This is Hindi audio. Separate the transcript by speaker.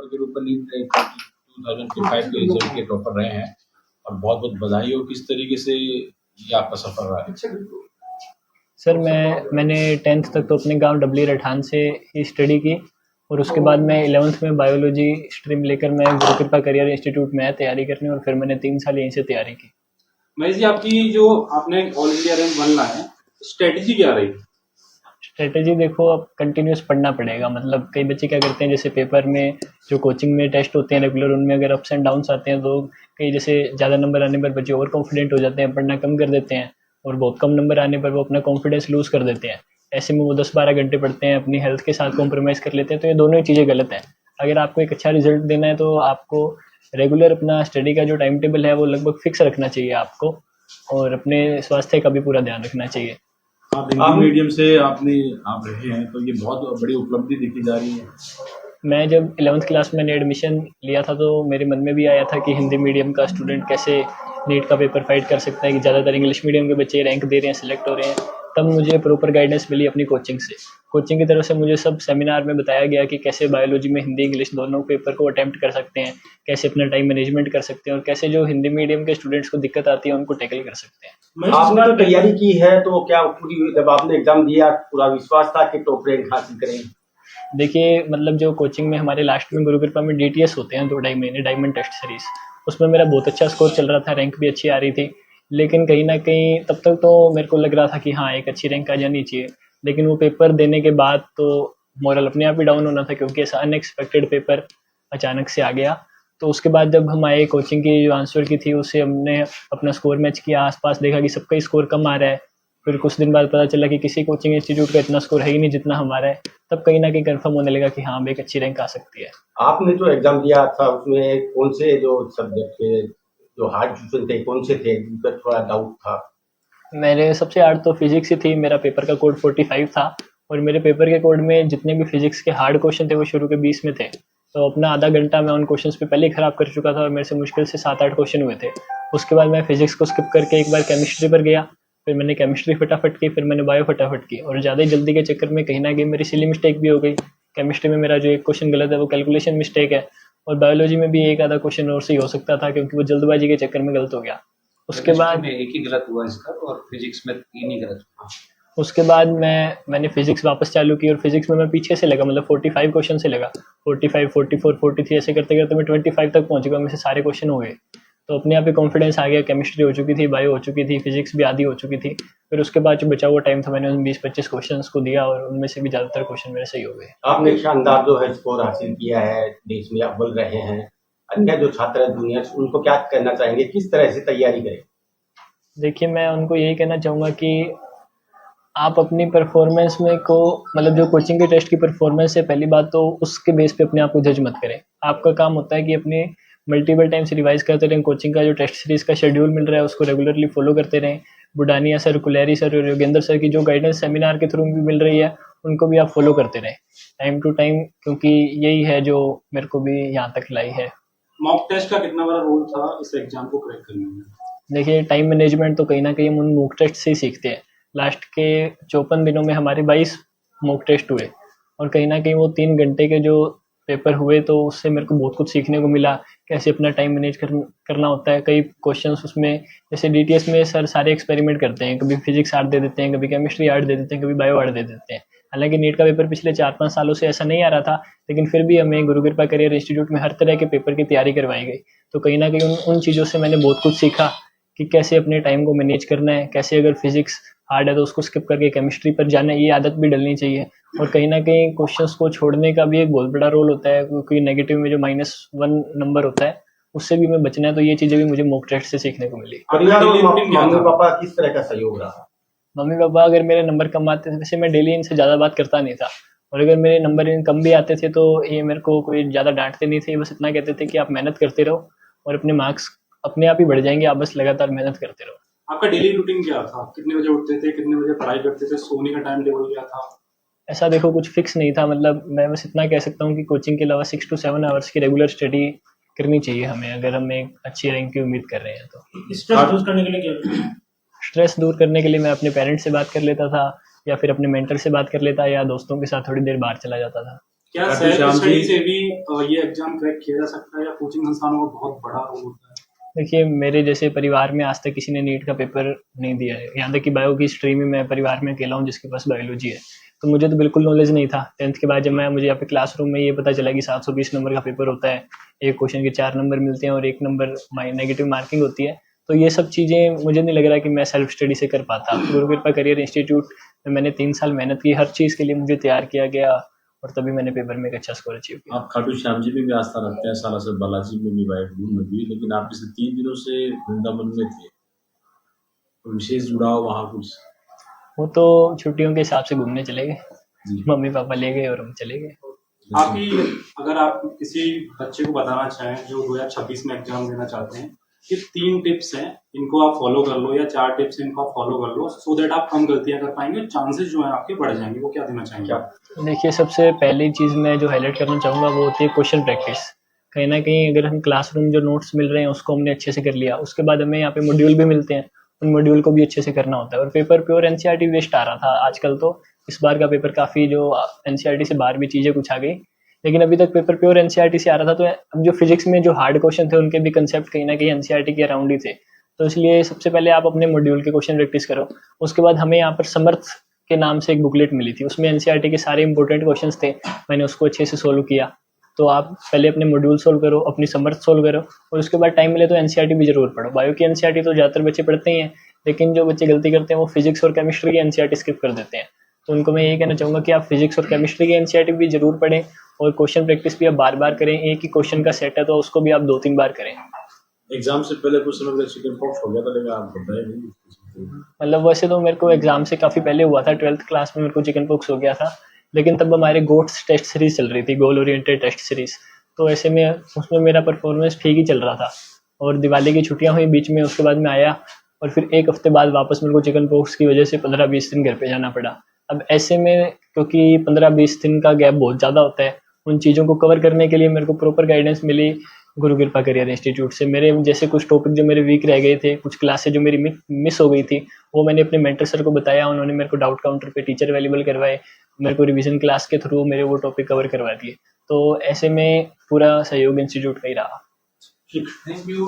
Speaker 1: के ऊपर नीट 2025 के रिजल्ट के टॉपर रहे हैं और बहुत बहुत बधाई हो। किस तरीके से ये आपका सफर रहा है?
Speaker 2: सर मैंने 10th तक तो अपने गांव डबली रठान से ही स्टडी की और उसके बाद मैं 11th में बायोलॉजी स्ट्रीम लेकर मैं गुरु कृपा करियर इंस्टीट्यूट में तैयारी करने और फिर मैंने 3 साल यहीं से तैयारी की।
Speaker 3: महेश जी, आपकी जो आपने ऑल इंडिया रैंक 1 ला है, स्ट्रेटेजी क्या रही?
Speaker 2: स्ट्रेटेजी देखो, अब कंटिन्यूस पढ़ना पड़ेगा। मतलब कई बच्चे क्या करते हैं, जैसे पेपर में जो कोचिंग में टेस्ट होते हैं रेगुलर, उनमें अगर अप्स एंड डाउन्स आते हैं तो कई जैसे ज़्यादा नंबर आने पर बच्चे ओवर कॉन्फिडेंट हो जाते हैं, पढ़ना कम कर देते हैं और बहुत कम नंबर आने पर वो अपना कॉन्फिडेंस लूज़ कर देते हैं। ऐसे में वो 10-12 घंटे पढ़ते हैं, अपनी हेल्थ के साथ कॉम्प्रोमाइज़ कर लेते हैं। तो ये दोनों ही चीज़ें गलत हैं। अगर आपको एक अच्छा रिजल्ट देना है तो आपको रेगुलर अपना स्टडी का जो टाइम टेबल है वो लगभग फिक्स रखना चाहिए आपको, और अपने स्वास्थ्य का भी पूरा ध्यान रखना चाहिए।
Speaker 1: आप हिंदी मीडियम से आप रहे हैं तो ये बहुत बड़ी उपलब्धि दिखी जा रही है।
Speaker 2: मैं जब 11th क्लास में एडमिशन लिया था तो मेरे मन में भी आया था कि हिंदी मीडियम का स्टूडेंट कैसे नीट का पेपर फाइट कर सकता है, कि ज़्यादातर इंग्लिश मीडियम के बच्चे रैंक दे रहे हैं, सिलेक्ट हो रहे हैं। तब मुझे प्रॉपर गाइडेंस मिली अपनी कोचिंग से। कोचिंग की तरफ से मुझे सब सेमिनार में बताया गया कि कैसे बायोलॉजी में हिंदी इंग्लिश दोनों पेपर को अटैम्प्ट कर सकते हैं, कैसे अपना टाइम मैनेजमेंट कर सकते हैं और कैसे जो हिंदी मीडियम के स्टूडेंट्स को दिक्कत आती है उनको टैकल कर सकते हैं।
Speaker 4: आपने तो तैयारी की है, तो क्या पूरी जब आपने एग्जाम दिया पूरा विश्वास था कि टॉप रैंक हासिल करेंगे?
Speaker 2: देखिए, मतलब जो कोचिंग में हमारे लास्ट में गुरु कृपा में DTS होते हैं 2-2.5 महीने, डायमंड टेस्ट सीरीज, उसमें मेरा बहुत अच्छा स्कोर चल रहा था, रैंक भी अच्छी आ रही थी। लेकिन कहीं ना कहीं तब तक तो मेरे को लग रहा था कि हाँ एक अच्छी रैंक आ जानी चाहिए, लेकिन वो पेपर देने के बाद तो मोरल अपने आप ही डाउन होना था, क्योंकि ऐसा अनएक्सपेक्टेड पेपर अचानक से आ गया। तो उसके बाद जब हम आए, कोचिंग की जो आंसर की थी उससे हमने अपना स्कोर मैच किया, आसपास देखा कि सबका ही स्कोर कम आ रहा है। फिर कुछ दिन बाद पता चला कि किसी कोचिंग इंस्टीट्यूट का इतना स्कोर है ही नहीं जितना हमारा है। तब कहीं ना कहीं कंफर्म होने लगा कि हाँ एक अच्छी रैंक आ सकती है।
Speaker 4: आपने जो एग्जाम दिया था उसमें कौन से जो सब्जेक्ट के जो हार्ड क्वेश्चन थे कौन से थे, जिन थोड़ा डाउट था?
Speaker 2: मेरे सबसे हार्ड तो फिजिक्स ही थी। मेरा पेपर का कोड 45 था और मेरे पेपर के कोड में जितने भी फिजिक्स के हार्ड क्वेश्चन थे वो शुरू के 20 में थे। तो अपना आधा घंटा मैं उन क्वेश्चंस पे पहले ही खराब कर चुका था और मेरे से मुश्किल से 7-8 क्वेश्चन हुए थे। उसके बाद मैं फिजिक्स को स्किप करके एक बार केमिस्ट्री पर गया, फिर मैंने केमिस्ट्री फटाफट की, फिर मैंने बायो फटाफट की, और ज़्यादा ही जल्दी के चक्कर में कहीं ना कहीं मेरी सिली मिस्टेक भी हो गई। केमिस्ट्री में मेरा जो एक क्वेश्चन गलत है वो कैलकुलेशन मिस्टेक है, और बायोलॉजी में भी एक आधा क्वेश्चन और सही हो सकता था क्योंकि वो जल्दबाजी के चक्कर में गलत हो गया। उसके बाद
Speaker 1: एक ही गलत हुआ इसका और फिजिक्स में 3 ही गलत हुआ।
Speaker 2: उसके बाद मैंने फिजिक्स वापस चालू की और फिजिक्स में मैं पीछे से लगा, मतलब 45 क्वेश्चन से लगा, 45, 44, 43 ऐसे करते करते मैं 25 तक पहुंच गया, मेरे से सारे क्वेश्चन हो गए। तो अपने आप ही कॉन्फिडेंस आ गया। केमिस्ट्री हो चुकी थी, बायो हो चुकी थी, फिजिक्स भी आधी हो चुकी थी। फिर उसके बाद जो बचा हुआ टाइम था मैंने उन 20-25 क्वेश्चन को दिया और उनमें से भी ज़्यादातर क्वेश्चन मेरे सही हो गए।
Speaker 4: आपने शानदार जो है स्कोर हासिल किया है, देश में अव्वल रहे हैं। अन्य जो छात्र हैं दुनिया से, उनको क्या कहना चाहेंगे, किस तरह से तैयारी करें?
Speaker 2: देखिए, मैं उनको यही कहना चाहूँगा कि आप अपनी परफॉर्मेंस में को, मतलब जो कोचिंग के टेस्ट की परफॉर्मेंस है, पहली बात तो उसके बेस पे अपने आप को जज मत करें। आपका काम होता है कि अपने मल्टीपल टाइम्स रिवाइज करते रहें, कोचिंग का जो टेस्ट सीरीज का शेड्यूल मिल रहा है उसको रेगुलरली फॉलो करते रहें। बुडानिया सर, कुलैरी सर और योगेंद्र सर की जो गाइडेंस सेमिनार के थ्रू भी मिल रही है उनको भी आप फॉलो करते रहें टाइम टू टाइम, क्योंकि यही है जो मेरे को भी यहाँ तक लाई है।
Speaker 3: मॉक टेस्ट का कितना बड़ा रोल था इस एग्जाम को क्रैक करने में?
Speaker 2: देखिए, टाइम मैनेजमेंट तो कहीं ना कहीं हम उन मॉक टेस्ट से ही सीखते हैं। लास्ट के 54 दिनों में हमारे 22 मॉक टेस्ट हुए और कहीं ना कहीं वो 3 घंटे के जो पेपर हुए तो उससे मेरे को बहुत कुछ सीखने को मिला, कैसे अपना टाइम मैनेज करना होता है। कई क्वेश्चंस उसमें, जैसे DTS में सर सारे एक्सपेरिमेंट करते हैं, कभी फिजिक्स हार्ड दे देते हैं, कभी केमिस्ट्री हार्ड दे देते हैं, कभी बायो हार्ड दे देते हैं। हालांकि नीट का पेपर पिछले 4-5 सालों से ऐसा नहीं आ रहा था, लेकिन फिर भी हमें गुरु कृपा करियर इंस्टीट्यूट में हर तरह के पेपर की तैयारी करवाई गई। तो कहीं ना कहीं उन चीज़ों से मैंने बहुत कुछ सीखा कि कैसे अपने टाइम को मैनेज करना है, कैसे अगर फिजिक्स हार्ड है तो उसको स्किप करके केमिस्ट्री पर जाना है, ये आदत भी डलनी चाहिए। और कहीं ना कहीं क्वेश्चंस को छोड़ने का भी एक बहुत बड़ा रोल होता है, क्योंकि नेगेटिव में जो -1 नंबर होता है उससे भी हमें बचना है। तो ये चीज़ें भी मुझे मॉक टेस्ट से सीखने को मिली।
Speaker 4: परिवार और मम्मी पापा किस तरह का सहयोग रहा?
Speaker 2: मम्मी पापा अगर मेरे नंबर कम आते थे, वैसे मैं डेली इनसे ज़्यादा बात करता नहीं था, और अगर मेरे नंबर इन कम भी आते थे तो ये मेरे को कोई ज़्यादा डांटते नहीं थे, बस इतना कहते थे कि आप मेहनत करते रहो और अपने मार्क्स अपने आप ही बढ़ जाएंगे, आप बस लगातार मेहनत करते रहो।
Speaker 3: आपका डेली रूटीन क्या था? कितने बजे उठते थे, कितने बजे पढ़ाई करते थे, सोने का टाइम टेबल क्या था?
Speaker 2: ऐसा देखो कुछ फिक्स नहीं था, मतलब मैं बस इतना कह सकता हूँ कि कोचिंग के अलावा 6 to 7 आवर्स की रेगुलर स्टडी करनी चाहिए हमें, अगर हम एक अच्छी रैंक की उम्मीद कर रहे हैं तो।
Speaker 3: स्ट्रेस दूर करने के लिए क्या?
Speaker 2: स्ट्रेस दूर करने के लिए मैं अपने पेरेंट्स से बात कर लेता था, या फिर अपने मेंटर से बात कर लेता, या दोस्तों के साथ थोड़ी देर बाहर चला जाता था।
Speaker 3: क्या
Speaker 1: खाटू
Speaker 3: सेल्फ
Speaker 1: श्याम
Speaker 3: स्टडी
Speaker 1: जी-
Speaker 3: से भी ये एग्जाम क्रैक किया जा सकता है या कोचिंग संस्थानों का बहुत बड़ा रोल होता है?
Speaker 2: देखिए, मेरे जैसे परिवार में आज तक किसी ने नीट का पेपर नहीं दिया है। यहाँ तक कि बायो की स्ट्रीम में मैं परिवार में अकेला हूँ जिसके पास बायोलॉजी है। तो मुझे तो बिल्कुल नॉलेज नहीं था। 10th के बाद जब मुझे यहाँ पे क्लासरूम में ये पता चला कि 720 नंबर का पेपर होता है, एक क्वेश्चन के 4 नंबर मिलते हैं और 1 नंबर नेगेटिव मार्किंग होती है। तो ये सब चीज़ें मुझे नहीं लग रहा कि मैं सेल्फ स्टडी से कर पाता। गुरु कृपा करियर इंस्टीट्यूट में मैंने 3 साल मेहनत की, हर चीज़ के लिए मुझे तैयार किया गया और तभी मैंने पेपर में एक अच्छा स्कोर अचीव किया।
Speaker 1: आप खाटू श्याम जी में भी आस्था रखते हैं, सालासर बालाजी में भी, वाहेगुरु में भी, लेकिन आप पिछले 3 दिनों से वृंदावन में थे, तो विशेष जुड़ाव वहाँ कुछ?
Speaker 2: वो तो छुट्टियों के हिसाब से घूमने चले गए,
Speaker 1: जी।
Speaker 2: मम्मी पापा ले गए और हम चले गए।
Speaker 3: आपकी अगर आप किसी बच्चे को बताना चाहें जो 2026 में एग्जाम देना चाहते हैं कि 3 टिप्स हैं इनको आप फॉलो कर लो या 4 टिप्स इनको आप फॉलो कर लो सो दैट आप कम गलतियां कर पाएंगे, चांसेस जो हैं आपके बढ़ जाएंगे, वो क्या देना चाहेंगे आप?
Speaker 2: देखिए, सबसे पहली चीज़ मैं जो हाईलाइट करना चाहूँगा वो होती है क्वेश्चन प्रैक्टिस। कहीं न कहीं अगर हम क्लासरूम जो नोट्स मिल रहे हैं उसको हमने अच्छे से कर लिया, उसके बाद हमें यहाँ पे मॉड्यूल भी मिलते हैं, उन मॉड्यूल को भी अच्छे से करना होता है। और पेपर प्योर एनसीईआरटी बेस्ड आ रहा था, आजकल तो इस बार का पेपर काफ़ी जो एनसीईआरटी से बाहर भी चीज़ें कुछ आ गई, लेकिन अभी तक पेपर प्योर एनसीईआरटी से आ रहा था। तो अब जो फिजिक्स में जो हार्ड क्वेश्चन थे उनके भी कंसेप्ट कहीं न कहीं एनसीईआरटी के अराउंड ही थे। तो इसलिए सबसे पहले आप अपने मॉड्यूल के क्वेश्चन प्रैक्टिस करो। उसके बाद हमें यहाँ पर समर्थ के नाम से एक बुकलेट मिली थी, उसमें एनसीईआरटी के सारे इंपॉर्टेंट क्वेश्चंस थे, मैंने उसको अच्छे से सोल्व किया। तो आप पहले अपने मॉड्यूल सोल्व करो, अपनी समर्थ सोल्व करो और उसके बाद टाइम मिले तो एनसीईआरटी भी जरूर पढ़ो। बायो की एनसीईआरटी तो ज़्यादातर बच्चे पढ़ते ही हैं, लेकिन जो बच्चे गलती करते हैं वो फिजिक्स और केमिस्ट्री की एनसीईआरटी स्किप कर देते हैं। तो उनको मैं यही कहना चाहूँगा कि आप फिजिक्स और केमिस्ट्री की एनसीईआरटी भी जरूर पढ़ें और क्वेश्चन प्रैक्टिस भी आप बार बार करें। एक ही क्वेश्चन का सेट है तो उसको भी आप 2-3 बार करें।
Speaker 1: एग्जाम से पहले कुछ समय चिकन पॉक्स हो गया था, लेकिन आप बताए नहीं।
Speaker 2: मतलब वैसे तो मेरे को एग्जाम से काफ़ी पहले हुआ था, 12th क्लास में मेरे को चिकन पॉक्स हो गया था, लेकिन तब हमारे गोट्स टेस्ट सीरीज चल रही थी, गोल ओरिएंटेड टेस्ट सीरीज। तो ऐसे में उसमें मेरा परफॉर्मेंस ठीक ही चल रहा था और दिवाली की छुट्टियां हुई बीच में, उसके बाद मैं आया और फिर 1 हफ्ते बाद वापस मेरे को चिकन पॉक्स की वजह से 15-20 दिन घर पे जाना पड़ा। अब ऐसे में क्योंकि 15-20 दिन का गैप बहुत ज़्यादा होता है, उन चीज़ों को कवर करने के लिए मेरे को प्रॉपर गाइडेंस मिली गुरु कृपा करियर इंस्टीट्यूट से। मेरे जैसे कुछ टॉपिक जो मेरे वीक रह गए थे, कुछ क्लासेज जो मेरी मिस हो गई थी, वो मैंने अपने मेंटर सर को बताया, उन्होंने मेरे को डाउट काउंटर पे टीचर अवेलेबल करवाए, मेरे को रिवीजन क्लास के थ्रू मेरे वो टॉपिक कवर करवा दिए। तो ऐसे में पूरा सहयोग इंस्टीट्यूट का ही रहा।
Speaker 3: Thank you.